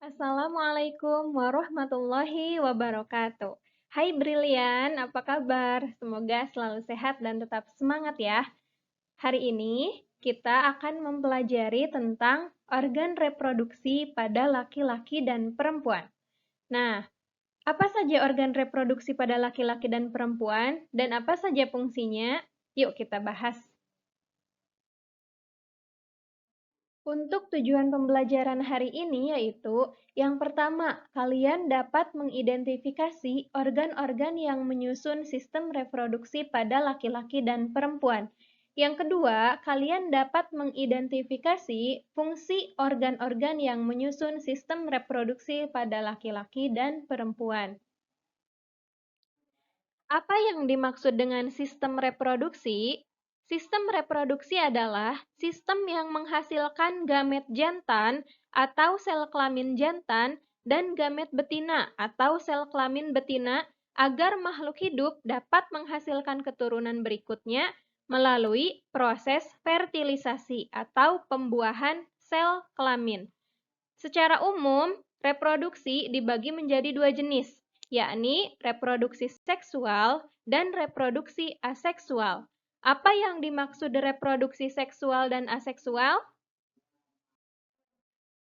Assalamualaikum warahmatullahi wabarakatuh. Hai Brilian, apa kabar? Semoga selalu sehat dan tetap semangat ya. Hari ini kita akan mempelajari tentang organ reproduksi pada laki-laki dan perempuan. Nah, apa saja organ reproduksi pada laki-laki dan perempuan dan apa saja fungsinya? Yuk kita bahas. Untuk tujuan pembelajaran hari ini yaitu, yang pertama, kalian dapat mengidentifikasi organ-organ yang menyusun sistem reproduksi pada laki-laki dan perempuan. Yang kedua, kalian dapat mengidentifikasi fungsi organ-organ yang menyusun sistem reproduksi pada laki-laki dan perempuan. Apa yang dimaksud dengan sistem reproduksi? Sistem reproduksi adalah sistem yang menghasilkan gamet jantan atau sel kelamin jantan dan gamet betina atau sel kelamin betina agar makhluk hidup dapat menghasilkan keturunan berikutnya melalui proses fertilisasi atau pembuahan sel kelamin. Secara umum, reproduksi dibagi menjadi dua jenis, yakni reproduksi seksual dan reproduksi aseksual. Apa yang dimaksud reproduksi seksual dan aseksual?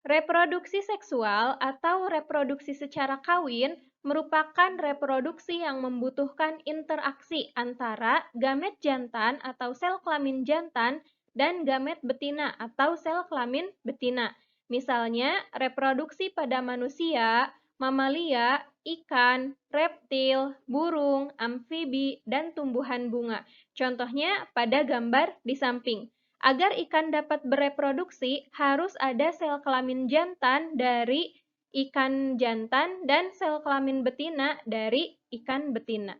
Reproduksi seksual atau reproduksi secara kawin merupakan reproduksi yang membutuhkan interaksi antara gamet jantan atau sel kelamin jantan dan gamet betina atau sel kelamin betina. Misalnya, reproduksi pada manusia, mamalia, ikan, reptil, burung, amfibi, dan tumbuhan bunga. Contohnya pada gambar di samping. Agar ikan dapat bereproduksi, harus ada sel kelamin jantan dari ikan jantan dan sel kelamin betina dari ikan betina.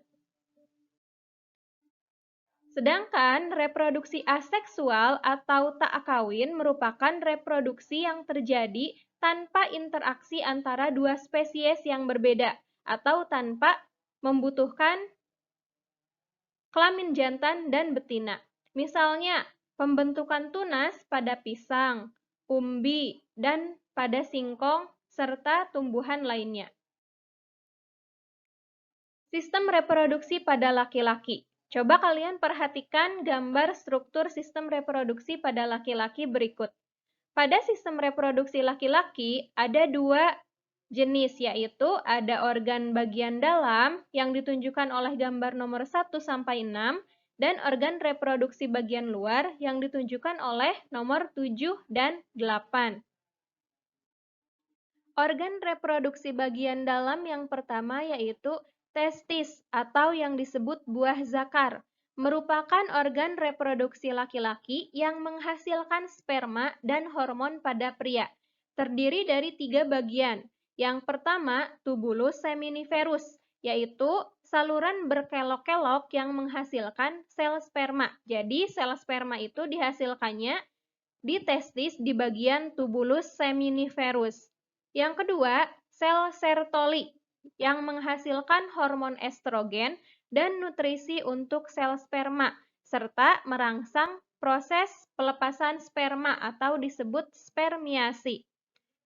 Sedangkan reproduksi aseksual atau tak kawin merupakan reproduksi yang terjadi tanpa interaksi antara dua spesies yang berbeda atau tanpa membutuhkan kelamin jantan dan betina. Misalnya, pembentukan tunas pada pisang, umbi, dan pada singkong, serta tumbuhan lainnya. Sistem reproduksi pada laki-laki. Coba kalian perhatikan gambar struktur sistem reproduksi pada laki-laki berikut. Pada sistem reproduksi laki-laki, ada dua jenis, yaitu ada organ bagian dalam yang ditunjukkan oleh gambar nomor 1-6 dan organ reproduksi bagian luar yang ditunjukkan oleh nomor 7 dan 8. Organ reproduksi bagian dalam yang pertama yaitu testis atau yang disebut buah zakar, merupakan organ reproduksi laki-laki yang menghasilkan sperma dan hormon pada pria. Terdiri dari 3 bagian. Yang pertama, tubulus seminiferus, yaitu saluran berkelok-kelok yang menghasilkan sel sperma. Jadi, sel sperma itu dihasilkannya di testis di bagian tubulus seminiferus. Yang kedua, sel Sertoli yang menghasilkan hormon estrogen dan nutrisi untuk sel sperma, serta merangsang proses pelepasan sperma atau disebut spermiasi.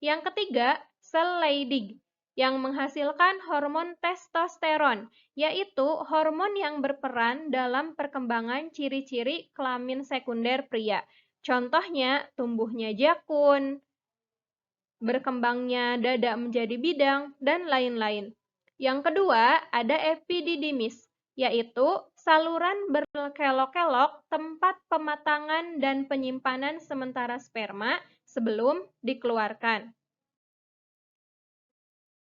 Yang ketiga, sel Leydig yang menghasilkan hormon testosteron, yaitu hormon yang berperan dalam perkembangan ciri-ciri kelamin sekunder pria. Contohnya, tumbuhnya jakun, berkembangnya dada menjadi bidang, dan lain-lain. Yang kedua, ada epididymis, yaitu saluran berkelok-kelok tempat pematangan dan penyimpanan sementara sperma sebelum dikeluarkan.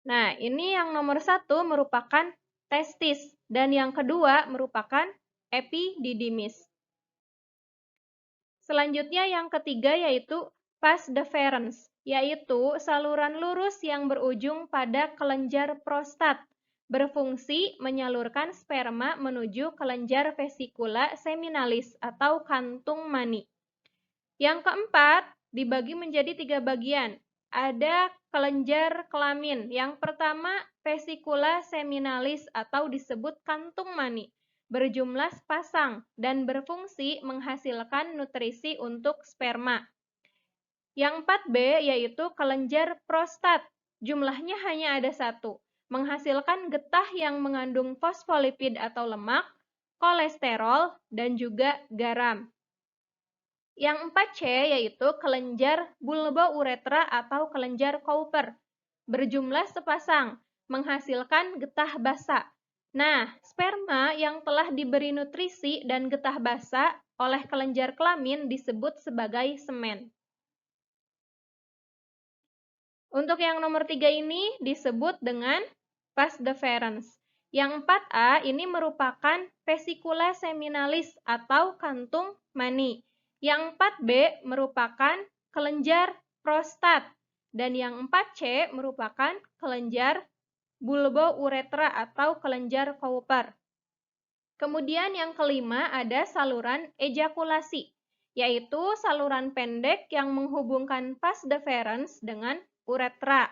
Nah, ini yang nomor 1 merupakan testis, dan yang kedua merupakan epididymis. Selanjutnya yang ketiga yaitu vas deferens, yaitu saluran lurus yang berujung pada kelenjar prostat, berfungsi menyalurkan sperma menuju kelenjar vesikula seminalis atau kantung mani. Yang keempat, dibagi menjadi 3 bagian. Ada kelenjar kelamin. Yang pertama, vesikula seminalis atau disebut kantung mani, berjumlah sepasang dan berfungsi menghasilkan nutrisi untuk sperma. Yang 4B yaitu kelenjar prostat, jumlahnya hanya ada satu, menghasilkan getah yang mengandung fosfolipid atau lemak, kolesterol, dan juga garam. Yang 4C yaitu kelenjar bulbouretra atau kelenjar Cowper, berjumlah sepasang, menghasilkan getah basa. Nah, sperma yang telah diberi nutrisi dan getah basa oleh kelenjar kelamin disebut sebagai semen. Untuk yang nomor 3 ini disebut dengan vas deferens. Yang 4A ini merupakan vesicula seminalis atau kantung mani. Yang 4B merupakan kelenjar prostat. Dan yang 4C merupakan kelenjar bulbouretra atau kelenjar Cowper. Kemudian yang kelima ada saluran ejakulasi, yaitu saluran pendek yang menghubungkan vas deferens dengan uretra.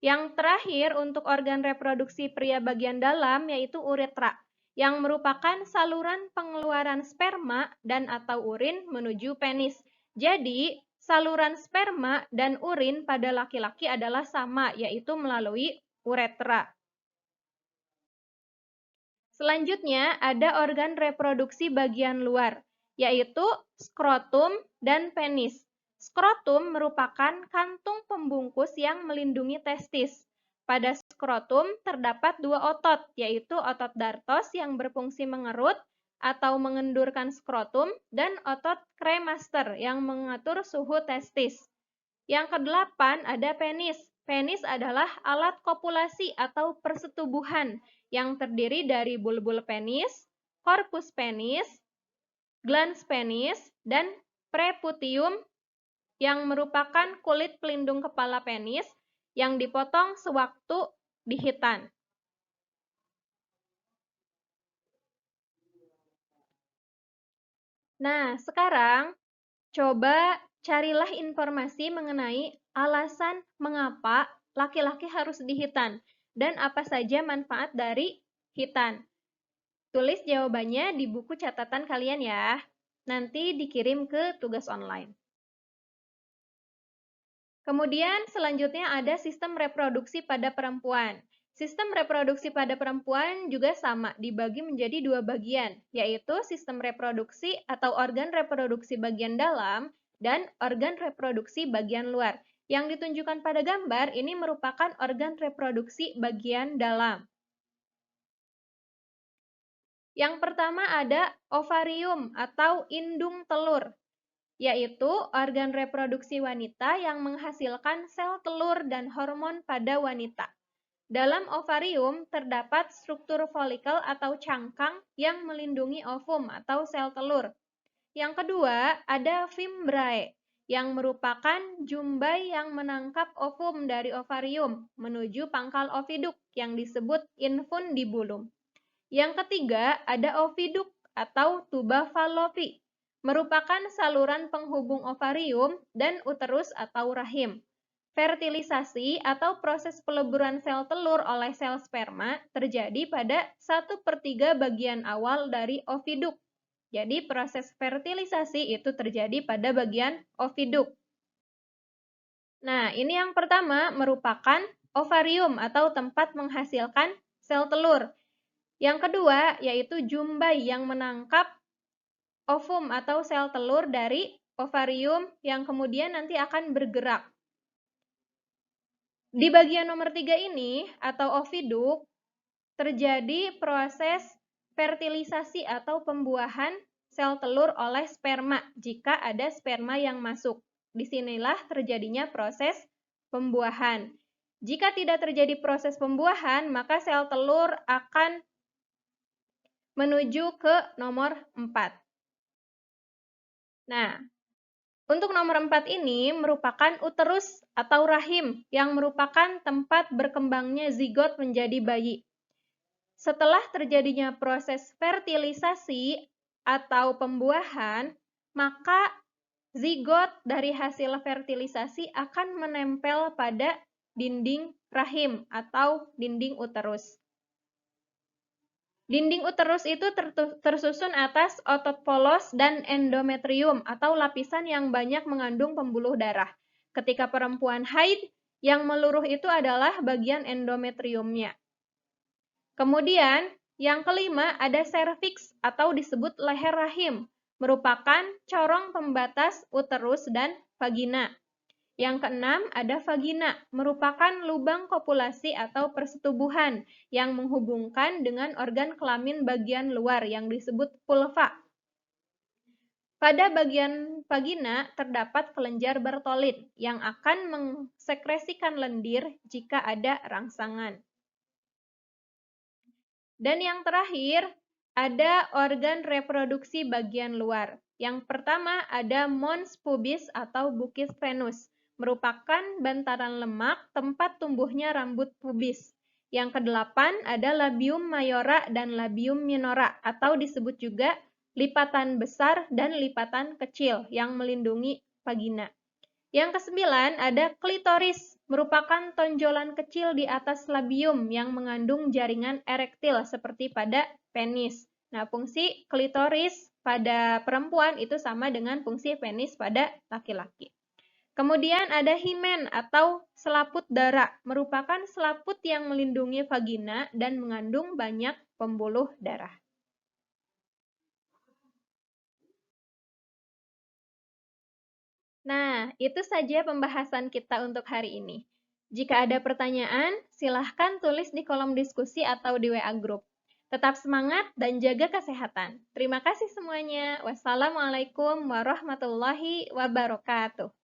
Yang terakhir untuk organ reproduksi pria bagian dalam yaitu uretra, yang merupakan saluran pengeluaran sperma dan atau urin menuju penis. Jadi, saluran sperma dan urin pada laki-laki adalah sama, yaitu melalui uretra. Selanjutnya ada organ reproduksi bagian luar, yaitu skrotum dan penis. Skrotum merupakan kantung pembungkus yang melindungi testis. Pada skrotum terdapat dua otot, yaitu otot dartos yang berfungsi mengerut atau mengendurkan skrotum dan otot kremaster yang mengatur suhu testis. Yang kedelapan ada penis. Penis adalah alat kopulasi atau persetubuhan yang terdiri dari bulbul penis, korpus penis, glans penis, dan preputium yang merupakan kulit pelindung kepala penis yang dipotong sewaktu dihitan. Nah, sekarang coba carilah informasi mengenai alasan mengapa laki-laki harus dihitan dan apa saja manfaat dari hitan. Tulis jawabannya di buku catatan kalian ya. Nanti dikirim ke tugas online. Kemudian selanjutnya ada sistem reproduksi pada perempuan. Sistem reproduksi pada perempuan juga sama, dibagi menjadi dua bagian, yaitu sistem reproduksi atau organ reproduksi bagian dalam dan organ reproduksi bagian luar. Yang ditunjukkan pada gambar ini merupakan organ reproduksi bagian dalam. Yang pertama ada ovarium atau indung telur, yaitu organ reproduksi wanita yang menghasilkan sel telur dan hormon pada wanita. Dalam ovarium terdapat struktur folikel atau cangkang yang melindungi ovum atau sel telur. Yang kedua, ada fimbriae, yang merupakan jumbai yang menangkap ovum dari ovarium menuju pangkal oviduk yang disebut infundibulum. Yang ketiga, ada oviduk atau tuba fallopi, merupakan saluran penghubung ovarium dan uterus atau rahim. Fertilisasi atau proses peleburan sel telur oleh sel sperma terjadi pada 1/3 bagian awal dari oviduk. Jadi proses fertilisasi itu terjadi pada bagian oviduk. Nah, ini yang pertama merupakan ovarium atau tempat menghasilkan sel telur. Yang kedua yaitu jumbai yang menangkap ovum atau sel telur dari ovarium yang kemudian nanti akan bergerak. Di bagian nomor 3 ini atau oviduk terjadi proses fertilisasi atau pembuahan sel telur oleh sperma jika ada sperma yang masuk. Disinilah terjadinya proses pembuahan. Jika tidak terjadi proses pembuahan, maka sel telur akan menuju ke nomor 4. Nah, untuk nomor 4 ini merupakan uterus atau rahim yang merupakan tempat berkembangnya zigot menjadi bayi. Setelah terjadinya proses fertilisasi atau pembuahan, maka zigot dari hasil fertilisasi akan menempel pada dinding rahim atau dinding uterus. Dinding uterus itu tersusun atas otot polos dan endometrium atau lapisan yang banyak mengandung pembuluh darah. Ketika perempuan haid, Yang meluruh itu adalah bagian endometriumnya. Kemudian, yang kelima ada serviks atau disebut leher rahim, merupakan corong pembatas uterus dan vagina. Yang keenam ada vagina, merupakan lubang kopulasi atau persetubuhan yang menghubungkan dengan organ kelamin bagian luar yang disebut vulva. Pada bagian vagina terdapat kelenjar Bartholin yang akan mensekresikan lendir jika ada rangsangan. Dan yang terakhir, ada organ reproduksi bagian luar. Yang pertama ada mons pubis atau bukit Venus, merupakan bantaran lemak tempat tumbuhnya rambut pubis. Yang kedelapan ada labium mayora dan labium minora atau disebut juga lipatan besar dan lipatan kecil yang melindungi vagina. Yang kesembilan ada klitoris, merupakan tonjolan kecil di atas labium yang mengandung jaringan erektil seperti pada penis. Nah, fungsi klitoris pada perempuan itu sama dengan fungsi penis pada laki-laki. Kemudian ada himen atau selaput darah, merupakan selaput yang melindungi vagina dan mengandung banyak pembuluh darah. Nah, itu saja pembahasan kita untuk hari ini. Jika ada pertanyaan, silahkan tulis di kolom diskusi atau di WA Group. Tetap semangat dan jaga kesehatan. Terima kasih semuanya. Wassalamualaikum warahmatullahi wabarakatuh.